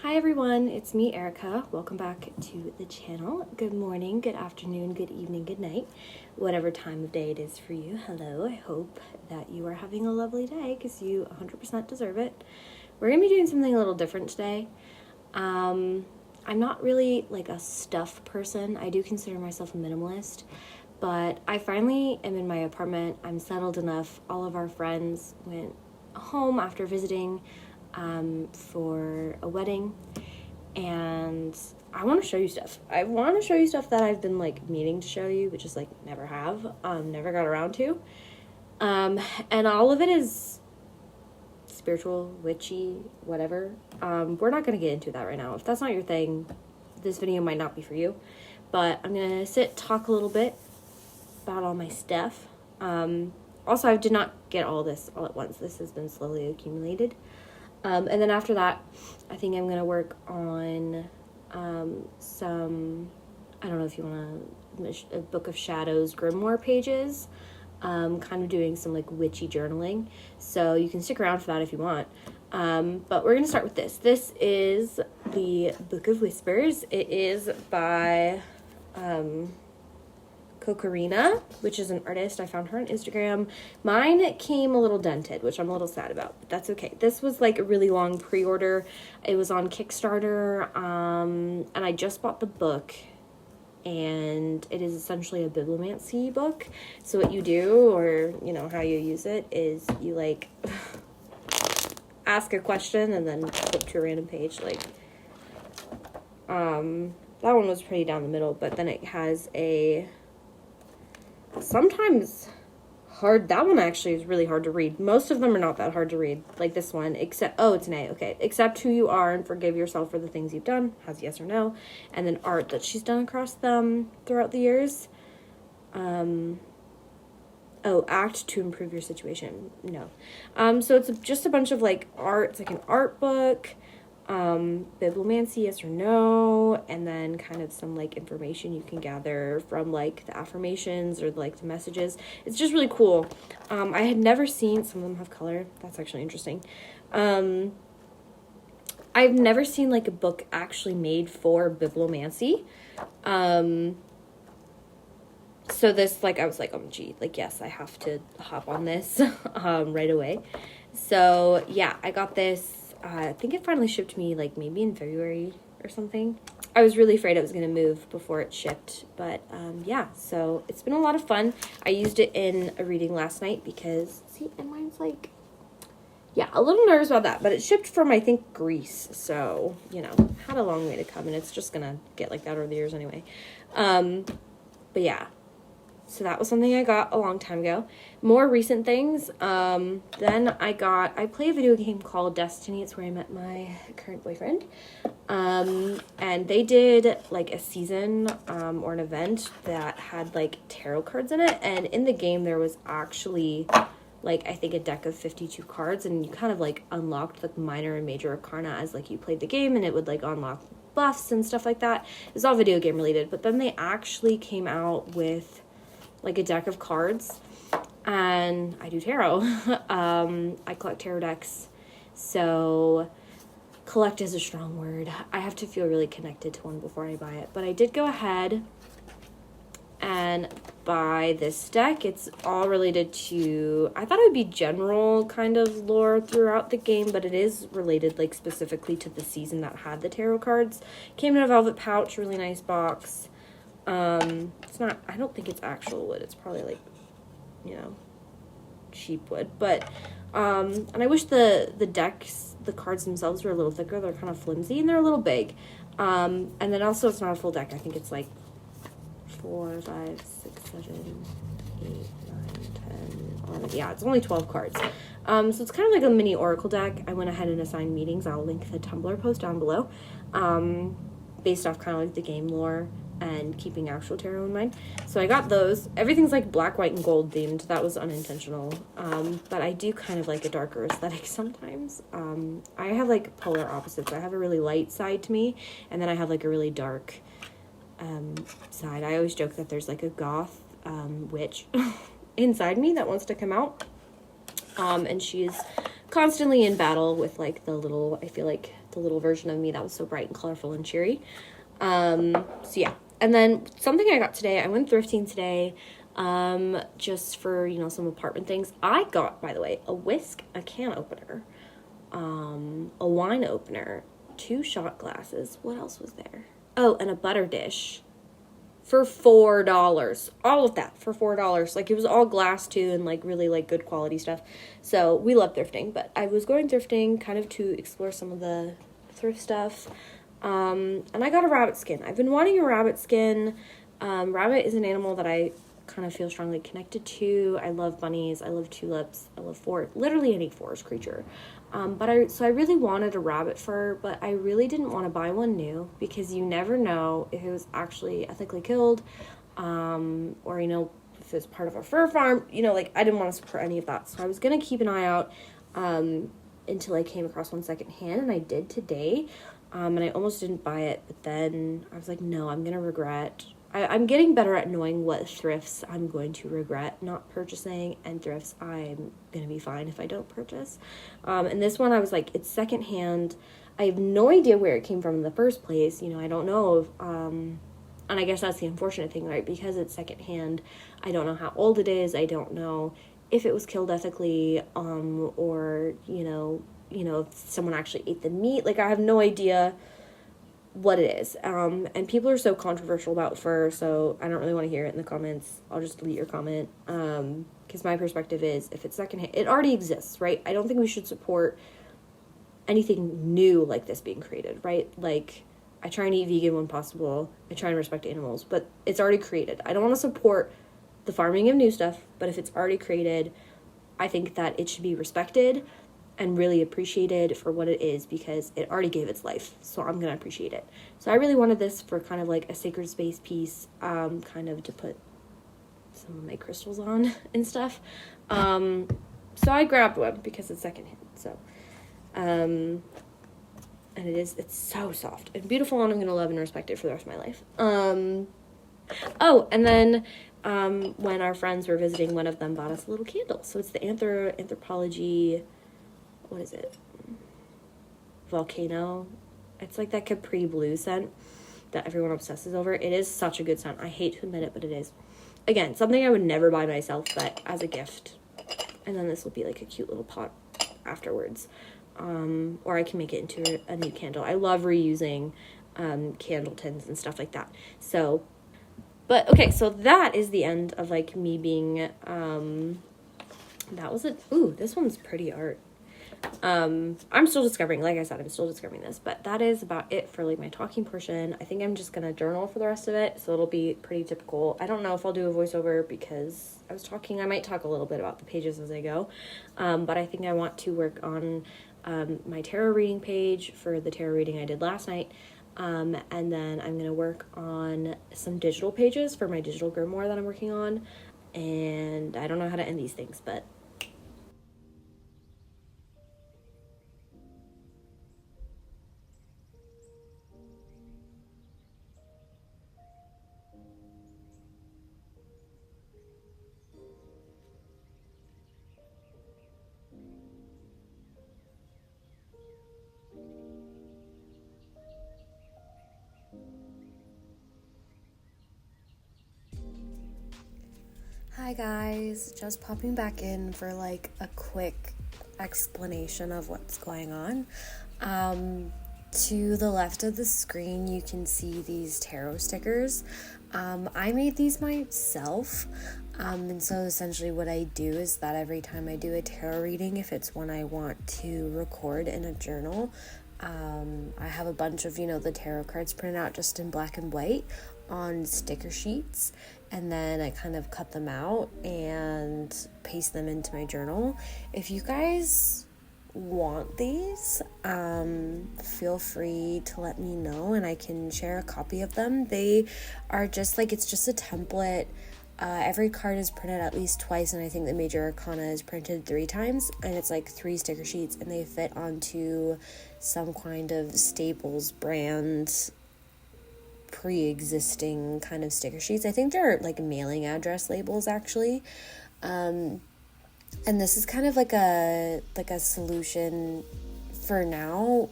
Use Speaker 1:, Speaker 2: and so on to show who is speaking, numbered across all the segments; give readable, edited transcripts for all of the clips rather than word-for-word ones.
Speaker 1: Hi everyone, it's me Erica. Welcome back to the channel. Good morning, good afternoon, good evening, good night. Whatever time of day it is for you. Hello, I hope that you are having a lovely day because you 100% deserve it. We're going to be doing something a little different today. I'm not really like a stuff person. I do consider myself a minimalist, but I finally am in my apartment. I'm settled enough. All of our friends went home after visiting for a wedding, and I want to show you stuff. I want to show you stuff that I've been like meaning to show you, but just like never never got around to. And all of it is spiritual, witchy, whatever. We're not going to get into that right now. If that's not your thing, this video might not be for you, but I'm going to talk a little bit about all my stuff. Also, I did not get all this all at once. This has been slowly accumulated. And then after that, I think I'm going to work on some, I don't know if you want a Book of Shadows grimoire pages, kind of doing some like witchy journaling. So you can stick around for that if you want. But we're going to start with this. This is the Book of Whispers. It is by Cocarina, which is an artist. I found her on Instagram. Mine came a little dented, which I'm a little sad about, but that's okay. This was like a really long pre-order. It was on Kickstarter, and I just bought the book, and it is essentially a biomancy book. So what you do, or you know how you use it, is you like ask a question and then flip to a random page. Like that one was pretty down the middle, but then it has a sometimes hard. That one actually is really hard to read. Most of them are not that hard to read, like this one, except, oh, it's an A, okay. Accept who you are and forgive yourself for the things you've done, has yes or no, and then art that she's done across them throughout the years. Oh, act to improve your situation, no. So it's just a bunch of like art. It's like an art book, bibliomancy, yes or no, and then kind of some like information you can gather from like the affirmations or like the messages. It's just really cool. I had never seen, some of them have color, that's actually interesting. I've never seen like a book actually made for bibliomancy. So this, like, I was like, oh gee, like, yes, I have to hop on this right away. So yeah, I got this. I think it finally shipped me like maybe in February or something. I was really afraid it was going to move before it shipped, but yeah, so it's been a lot of fun. I used it in a reading last night because, see, and mine's like, yeah, a little nervous about that, but it shipped from, I think, Greece, so, you know, had a long way to come, and it's just going to get like that over the years anyway. But yeah. So that was something I got a long time ago. More recent things, then I play a video game called Destiny. It's where I met my current boyfriend. And they did like a season or an event that had like tarot cards in it. And in the game there was actually like, I think, a deck of 52 cards, and you kind of like unlocked like minor and major arcana as like you played the game, and it would like unlock buffs and stuff like that. It's all video game related, but then they actually came out with like a deck of cards, and I do tarot. I collect tarot decks, so collect is a strong word. I have to feel really connected to one before I buy it, but I did go ahead and buy this deck. It's all related to, I thought it would be general kind of lore throughout the game, but it is related like specifically to the season that had the tarot cards. Came in a velvet pouch, really nice box. It's not, I don't think it's actual wood. It's probably like, you know, cheap wood, but, and I wish the decks, the cards themselves were a little thicker. They're kind of flimsy and they're a little big. And then also it's not a full deck. I think it's like 4, 5, 6, 7, 8, 9, 10, 11. Yeah, it's only 12 cards. So it's kind of like a mini oracle deck. I went ahead and assigned meetings. I'll link the Tumblr post down below, based off kind of like the game lore and keeping actual tarot in mind. So I got those. Everything's like black, white, and gold themed. That was unintentional. But I do kind of like a darker aesthetic sometimes. I have like polar opposites. I have a really light side to me, and then I have like a really dark side. I always joke that there's like a goth witch inside me that wants to come out. And she's constantly in battle with like the little, I feel like the little version of me that was so bright and colorful and cheery. So yeah. And then something I got today, I went thrifting today, just for, you know, some apartment things. I got, by the way, a whisk, a can opener, a wine opener, 2 shot glasses. What else was there? Oh, and a butter dish for $4. All of that for $4. Like, it was all glass too, and like really like good quality stuff. So we love thrifting, but I was going thrifting kind of to explore some of the thrift stuff. And I got a rabbit skin. I've been wanting a rabbit skin. Rabbit is an animal that I kind of feel strongly connected to. I love bunnies. I love tulips. I love literally any forest creature. So I really wanted a rabbit fur, but I really didn't want to buy one new because you never know if it was actually ethically killed, or, you know, if it's part of a fur farm, you know, like I didn't want to support any of that. So I was going to keep an eye out, until I came across one secondhand, and I did today. And I almost didn't buy it, but then I was like, no, I'm going to regret. I'm getting better at knowing what thrifts I'm going to regret not purchasing, and thrifts I'm going to be fine if I don't purchase. And this one, I was like, it's secondhand. I have no idea where it came from in the first place. You know, I don't know if, and I guess that's the unfortunate thing, right? Because it's secondhand, I don't know how old it is. I don't know if it was killed ethically, or, you know, if someone actually ate the meat. Like, I have no idea what it is. And people are so controversial about fur, so I don't really want to hear it in the comments. I'll just delete your comment. Because my perspective is, if it's secondhand, it already exists, right? I don't think we should support anything new like this being created, right? Like, I try and eat vegan when possible. I try and respect animals, but it's already created. I don't want to support the farming of new stuff, but if it's already created, I think that it should be respected and really appreciated for what it is, because it already gave its life, so I'm gonna appreciate it. So I really wanted this for kind of like a sacred space piece, kind of to put some of my crystals on and stuff. So I grabbed one because it's secondhand. So, and it's so soft and beautiful, and I'm gonna love and respect it for the rest of my life. Oh, and then when our friends were visiting, one of them bought us a little candle. So it's the Anthropology. What is it? Volcano. It's like that Capri Blue scent that everyone obsesses over. It is such a good scent. I hate to admit it, but it is. Again, something I would never buy myself, but as a gift. And then this will be like a cute little pot afterwards. Or I can make it into a new candle. I love reusing candle tins and stuff like that. So, but okay, so that is the end of like me being, that was it. Ooh, this one's pretty art. I'm still discovering, like I said, I'm still discovering this, but that is about it for like my talking portion. I think I'm just gonna journal for the rest of it, so it'll be pretty typical. I don't know if I'll do a voiceover because I might talk a little bit about the pages as I go, but I think I want to work on my tarot reading page for the tarot reading I did last night, and then I'm gonna work on some digital pages for my digital grimoire that I'm working on, and I don't know how to end these things, but hi guys, just popping back in for like a quick explanation of what's going on. To the left of the screen you can see these tarot stickers. I made these myself, and so essentially what I do is that every time I do a tarot reading, if it's one I want to record in a journal, I have a bunch of, the tarot cards printed out just in black and white on sticker sheets, and then I kind of cut them out and paste them into my journal. If you guys want these, feel free to let me know and I can share a copy of them. They are just like, it's just a template. Every card is printed at least twice, and I think the major arcana is printed 3 times, and it's like 3 sticker sheets, and they fit onto some kind of Staples brand pre-existing kind of sticker sheets. I think they're like mailing address labels actually. And this is kind of like a solution
Speaker 2: for now,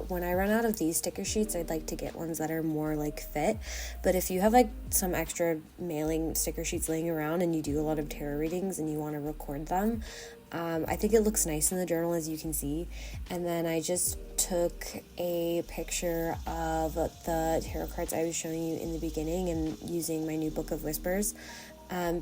Speaker 2: when I run out of these sticker sheets, I'd like to get ones that are more like fit. But if you have like some extra mailing sticker sheets laying around and you do a lot of tarot readings and you want to record them, I think it looks nice in the journal, as you can see. And then I just took a picture of the tarot cards I was showing you in the beginning and using my new Book of Whispers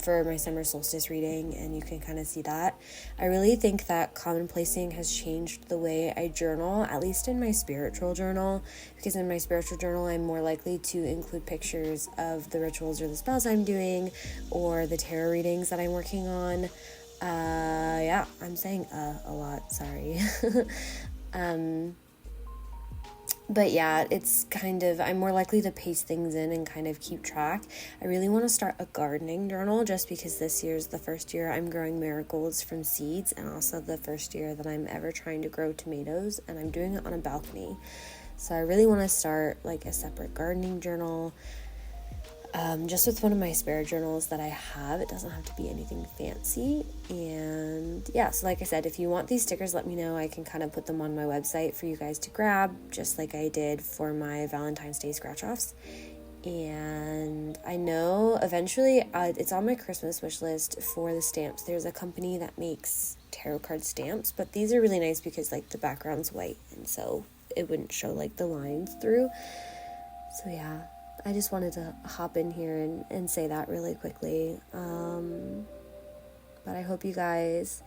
Speaker 2: for my summer solstice reading, and you can kind of see that. I really think that commonplacing has changed the way I journal, at least in my spiritual journal, because in my spiritual journal I'm more likely to include pictures of the rituals or the spells I'm doing or the tarot readings that I'm working on. Yeah, I'm saying a lot, sorry. But yeah, it's kind of, I'm more likely to paste things in and kind of keep track. I really want to start a gardening journal just because this year's the first year I'm growing marigolds from seeds, and also the first year that I'm ever trying to grow tomatoes, and I'm doing it on a balcony. So I really want to start like a separate gardening journal. Just with one of my spare journals that I have. It doesn't have to be anything fancy. And yeah, so like I said, if you want these stickers, let me know. I can kind of put them on my website for you guys to grab, just like I did for my Valentine's Day scratch-offs. And I know eventually it's on my Christmas wish list for the stamps. There's a company that makes tarot card stamps, but these are really nice because like the background's white, and so it wouldn't show like the lines through. So yeah, I just wanted to hop in here and say that really quickly. But I hope you guys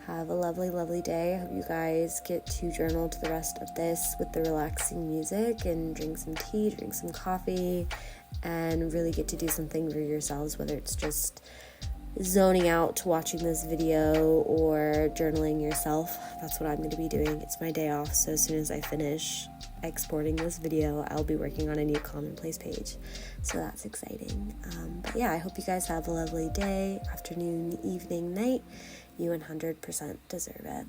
Speaker 2: have a lovely, lovely day. I hope you guys get to journal to the rest of this with the relaxing music and drink some tea, drink some coffee, and really get to do something for yourselves, whether it's just zoning out to watching this video or journaling yourself. That's what I'm going to be doing. It's my day off, so as soon as I finish exporting this video, I'll be working on a new Commonplace page, so that's exciting. But yeah, I hope you guys have a lovely day, afternoon, evening, night. You 100% deserve it.